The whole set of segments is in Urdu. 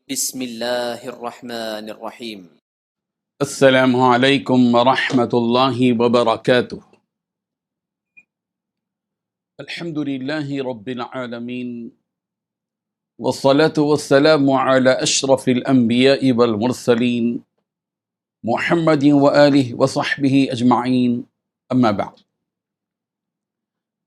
بسم اللہ الرحمن الرحیم۔ السلام علیکم ورحمۃ اللہ وبرکاتہ۔ الحمد للہ رب العالمین والصلاة والسلام علی اشرف الانبیاء والمرسلین محمد وآلہ وصحبہ اجمعین، اما بعد۔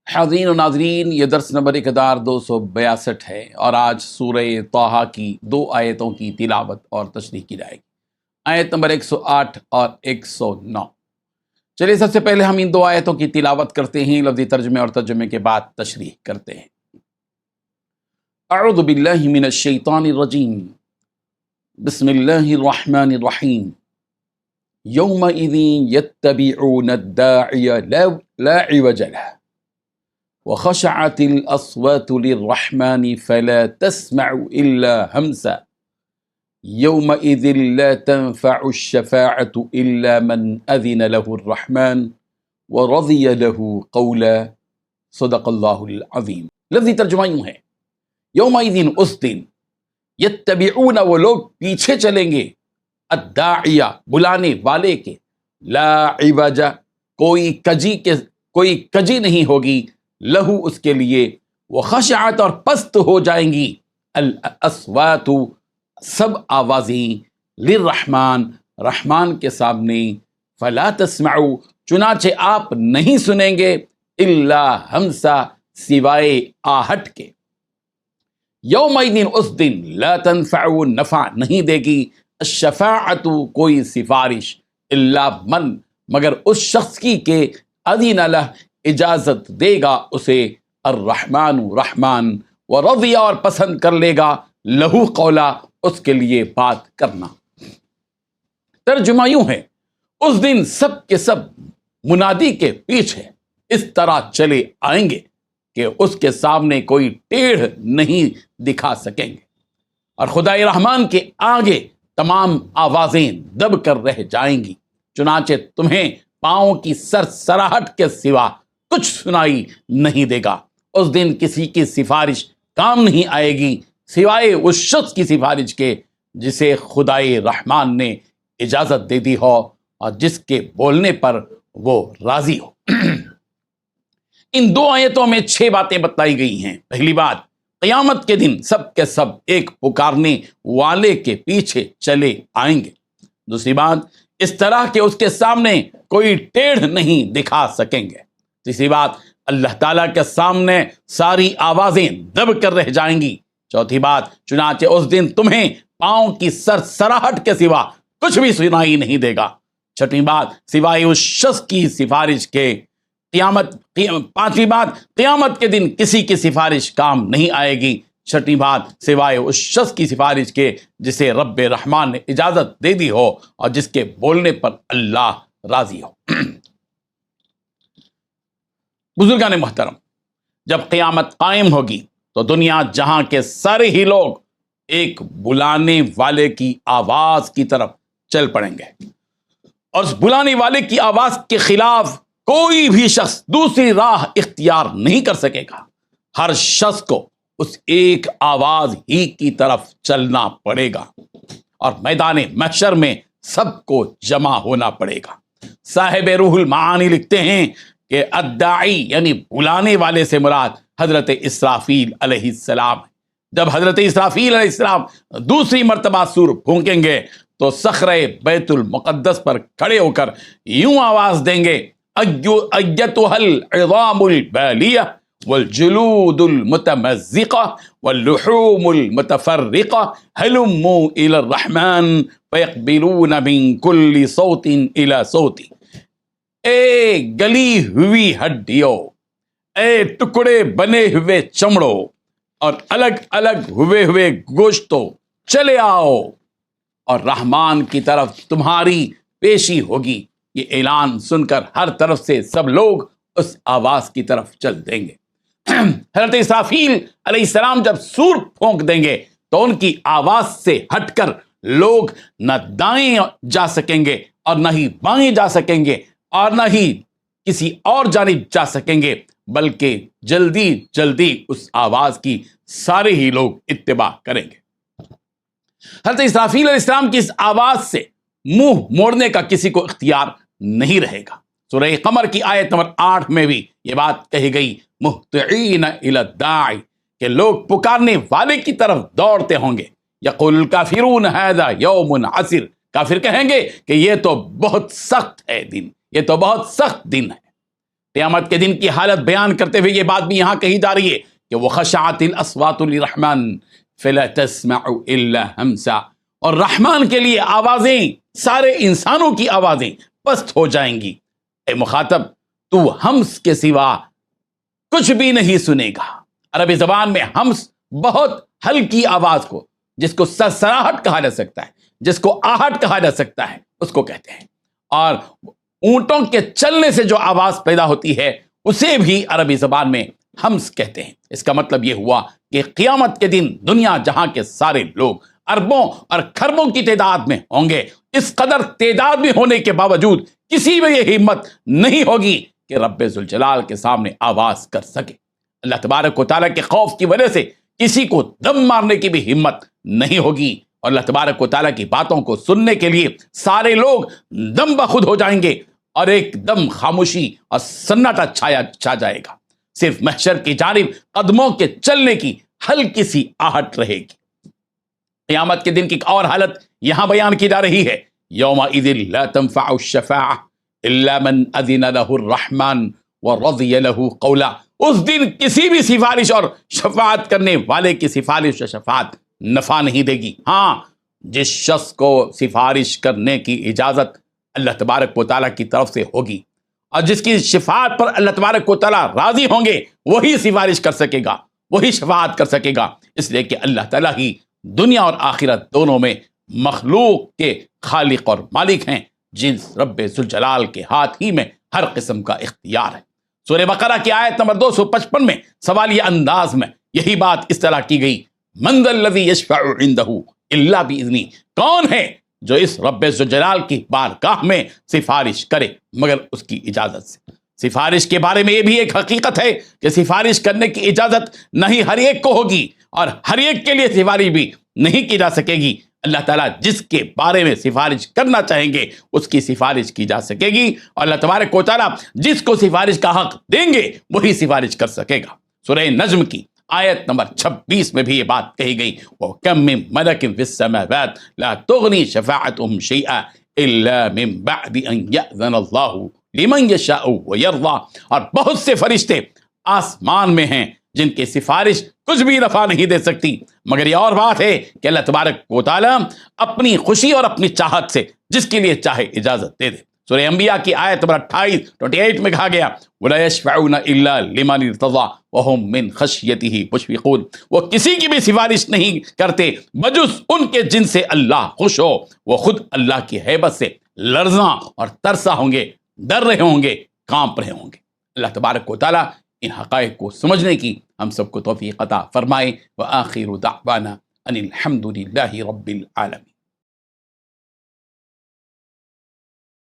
حاضرین و ناظرین، یہ درس نمبر 1262 ہے اور آج سورہ طٰہٰ کی 2 آیتوں کی تلاوت اور تشریح کی جائے گی، آیت نمبر 108 اور 109۔ چلیے سب سے پہلے ہم ان 2 آیتوں کی تلاوت کرتے ہیں، لفظی ترجمے اور ترجمے کے بعد تشریح کرتے ہیں۔ اعوذ باللہ من الشیطان الرجیم، بسم اللہ الرحمن الرحیم۔ یومئذ یتبعون الداعی لا عوج لہ وخشعت الاصوات للرحمن فلا تسمع الا همسا يومئذ لا تنفع الشفاعة الا من اذن له الرحمن ورضي له قولا، صدق اللہ العظیم۔ لفظی ترجمہ یوں ہے، یومئذ اس دن، یتبعون وہ لوگ پیچھے چلیں گے، الداعیہ بلانے والے کے، لا عوج کوئی کجی نہیں ہوگی، لہو اس کے لیے، وخشعت اور پست ہو جائیں گی، الاصوات سب آوازیں، للرحمن رحمان کے سامنے، فلا تسمعوا چنانچہ آپ نہیں سنیں گے، الا ہمسا سوائے آہٹ کے۔ یومئذ اس دن، لا تنفع نفع نہیں دے گی، الشفاعت کوئی سفارش، الا من مگر اس شخص کی کہ اذن لہ اجازت دے گا اسے، الرحمن رحمان، ورضی اور پسند کر لے گا، لہو قولا اس کے لیے بات کرنا۔ ترجمہ یوں ہے، اس دن سب کے سب منادی کے پیچھے اس طرح چلے آئیں گے کہ اس کے سامنے کوئی ٹیڑھ نہیں دکھا سکیں گے، اور خدائے رحمان کے آگے تمام آوازیں دب کر رہ جائیں گی، چنانچہ تمہیں پاؤں کی سرسراہٹ کے سوا کچھ سنائی نہیں دے گا۔ اس دن کسی کی سفارش کام نہیں آئے گی سوائے اس شخص کی سفارش کے جسے خدائے رحمان نے اجازت دے دی ہو اور جس کے بولنے پر وہ راضی ہو۔ ان 2 آیتوں میں 6 باتیں بتائی گئی ہیں۔ پہلی بات، قیامت کے دن سب کے سب ایک پکارنے والے کے پیچھے چلے آئیں گے۔ دوسری بات، اس طرح کہ اس کے سامنے کوئی ٹیڑھ نہیں دکھا سکیں گے۔ تیسری بات، اللہ تعالیٰ کے سامنے ساری آوازیں دب کر رہ جائیں گی۔ چوتھی بات، چنانچہ اس دن تمہیں پاؤں کی سرسراہٹ کے سوا کچھ بھی سنائی نہیں دے گا۔ چھٹی بات، سوائے اس شخص کی سفارش کے پانچویں بات، قیامت کے دن کسی کی سفارش کام نہیں آئے گی۔ چھٹی بات، سوائے اس شخص کی سفارش کے جسے رب رحمان نے اجازت دے دی ہو اور جس کے بولنے پر اللہ راضی ہو۔ بزرگان محترم، جب قیامت قائم ہوگی تو دنیا جہاں کے سارے ہی لوگ ایک بلانے والے کی آواز کی طرف چل پڑیں گے، اور اس بلانے والے کی آواز کے خلاف کوئی بھی شخص دوسری راہ اختیار نہیں کر سکے گا۔ ہر شخص کو اس ایک آواز ہی کی طرف چلنا پڑے گا، اور میدان محشر میں سب کو جمع ہونا پڑے گا۔ صاحب روح المعانی لکھتے ہیں کہ الداعی یعنی بلانے والے سے مراد حضرت اسرافیل علیہ السلام ہے۔ جب حضرت اسرافیل علیہ السلام دوسری مرتبہ سور پھونکیں گے تو صخرہ بیت المقدس پر کھڑے ہو کر یوں آواز دیں گے، ایتھا العظام البالیہ والجلود المتمزقہ واللحوم المتفرقہ ہلموا الی الرحمن فیقبلون من کل صوت الی صوتی۔ اے گلی ہوئی ہڈیوں، اے ٹکڑے بنے ہوئے چمڑوں اور الگ الگ ہوئے گوشتوں، چلے آؤ اور رحمان کی طرف تمہاری پیشی ہوگی۔ یہ اعلان سن کر ہر طرف سے سب لوگ اس آواز کی طرف چل دیں گے۔ حضرت اسرافیل علیہ السلام جب سور پھونک دیں گے تو ان کی آواز سے ہٹ کر لوگ نہ دائیں جا سکیں گے اور نہ ہی بائیں جا سکیں گے اور نہ ہی کسی اور جانب جا سکیں گے، بلکہ جلدی اس آواز کی سارے ہی لوگ اتباع کریں گے۔ حضرت اسرافیل علیہ السلام کی اس آواز سے منہ موڑنے کا کسی کو اختیار نہیں رہے گا۔ سورہ قمر کی آیت نمبر 8 میں بھی یہ بات کہی گئی، مہطعین الی الداعی، کہ لوگ پکارنے والے کی طرف دوڑتے ہوں گے۔ یقول الکافرون ھذا یوم عسر، کافر کہیں گے کہ یہ تو بہت سخت ہے دن، یہ تو بہت سخت دن ہے۔ قیامت کے دن کی حالت بیان کرتے ہوئے یہ بات بھی یہاں کہی جا رہی ہے کہ وخشعت الاصوات للرحمن فلا تسمع الا ہمسا، اور رحمان کے لیے آوازیں، سارے انسانوں کی آوازیں پست ہو جائیں گی۔ اے مخاطب، تو ہمس کے سوا کچھ بھی نہیں سنے گا۔ عربی زبان میں ہمس بہت ہلکی آواز کو، جس کو سرسراہٹ کہا جا سکتا ہے، جس کو آہٹ کہا جا سکتا ہے، اس کو کہتے ہیں۔ اور اونٹوں کے چلنے سے جو آواز پیدا ہوتی ہے اسے بھی عربی زبان میں ہمس کہتے ہیں۔ اس کا مطلب یہ ہوا کہ قیامت کے دن دنیا جہاں کے سارے لوگ اربوں اور کھربوں کی تعداد میں ہوں گے، اس قدر تعداد میں ہونے کے باوجود کسی میں یہ ہمت نہیں ہوگی کہ رب ذوالجلال کے سامنے آواز کر سکے۔ اللہ تبارک و تعالیٰ کے خوف کی وجہ سے کسی کو دم مارنے کی بھی ہمت نہیں ہوگی، اور اللہ تبارک و تعالیٰ کی باتوں کو سننے کے لیے سارے لوگ دم بخود ہو جائیں گے، اور ایک دم خاموشی اور سناٹا چھا جائے گا۔ صرف محشر کی جانب قدموں کے چلنے کی ہلکی سی آہٹ رہے گی۔ قیامت کے دن کی ایک اور حالت یہاں بیان کی جا رہی ہے، یومئذ لا تنفع الشفاعہ الا من اذن له الرحمن ورضی له قولا، اس دن کسی بھی سفارش اور شفاعت کرنے والے کی سفارش و شفاعت نفع نہیں دے گی۔ ہاں، جس شخص کو سفارش کرنے کی اجازت اللہ تبارک و تعالیٰ کی طرف سے ہوگی، اور جس کی شفاعت پر اللہ تبارک و تعالیٰ راضی ہوں گے، وہی سفارش کر سکے گا، وہی شفاعت کر سکے گا، اس لیے کہ اللہ تعالیٰ ہی دنیا اور آخرت دونوں میں مخلوق کے خالق اور مالک ہیں، جس رب ذوالجلال کے ہاتھ ہی میں ہر قسم کا اختیار ہے۔ سورہ بقرہ کی آیت نمبر 255 میں سوالیہ انداز میں یہی بات اس طرح کی گئی، من ذا الذی یشفع عندہ الا باذنہ، کون ہے جو اس رب ذوالجلال کی بارگاہ میں سفارش کرے مگر اس کی اجازت سے۔ سفارش کے بارے میں یہ بھی ایک حقیقت ہے کہ سفارش کرنے کی اجازت نہ ہی ہر ایک کو ہوگی، اور ہر ایک کے لیے سفارش بھی نہیں کی جا سکے گی۔ اللہ تعالیٰ جس کے بارے میں سفارش کرنا چاہیں گے اس کی سفارش کی جا سکے گی، اور اللہ تبارک و تعالیٰ جس کو سفارش کا حق دیں گے وہی سفارش کر سکے گا۔ سورہ نجم کی آیت نمبر 26 میں بھی یہ بات کہی گئی، وَكَم مِّن مَلَكٍ فِي السَّمَاوَاتِ لَا تُغْنِي شَفَاعَتُهُمْ شَيْئًا إِلَّا مِن بَعْدِ أَن يَأْذَنَ اللَّهُ لِمَن يَشَاءُ وَيَرْضَىٰ، اور بہت سے فرشتے آسمان میں ہیں جن کی سفارش کچھ بھی نفع نہیں دے سکتی، مگر یہ اور بات ہے کہ اللہ تبارک و تعالیٰ اپنی خوشی اور اپنی چاہت سے جس کے لیے چاہے اجازت دے دے۔ سورہ انبیاء کی آیت نمبر 28 میں کہا گیا، وَلَا يَشْفَعُونَ إِلَّا لِمَنِ ارْتَضَىٰ وَهُم مِّن خَشْيَتِهِ مُشْفِقُونَ، وہ کسی کی بھی سفارش نہیں کرتے بجز ان کے جن سے اللہ خوش ہو، وہ خود اللہ کی ہیبت سے لرزاں اور ترسا ہوں گے، ڈر رہے ہوں گے، کانپ رہے ہوں گے۔ اللہ تبارک و تعالیٰ ان حقائق کو سمجھنے کی ہم سب کو توفیق عطا فرمائے۔ وآخر دعوانا ان الحمد للہ رب العالمین۔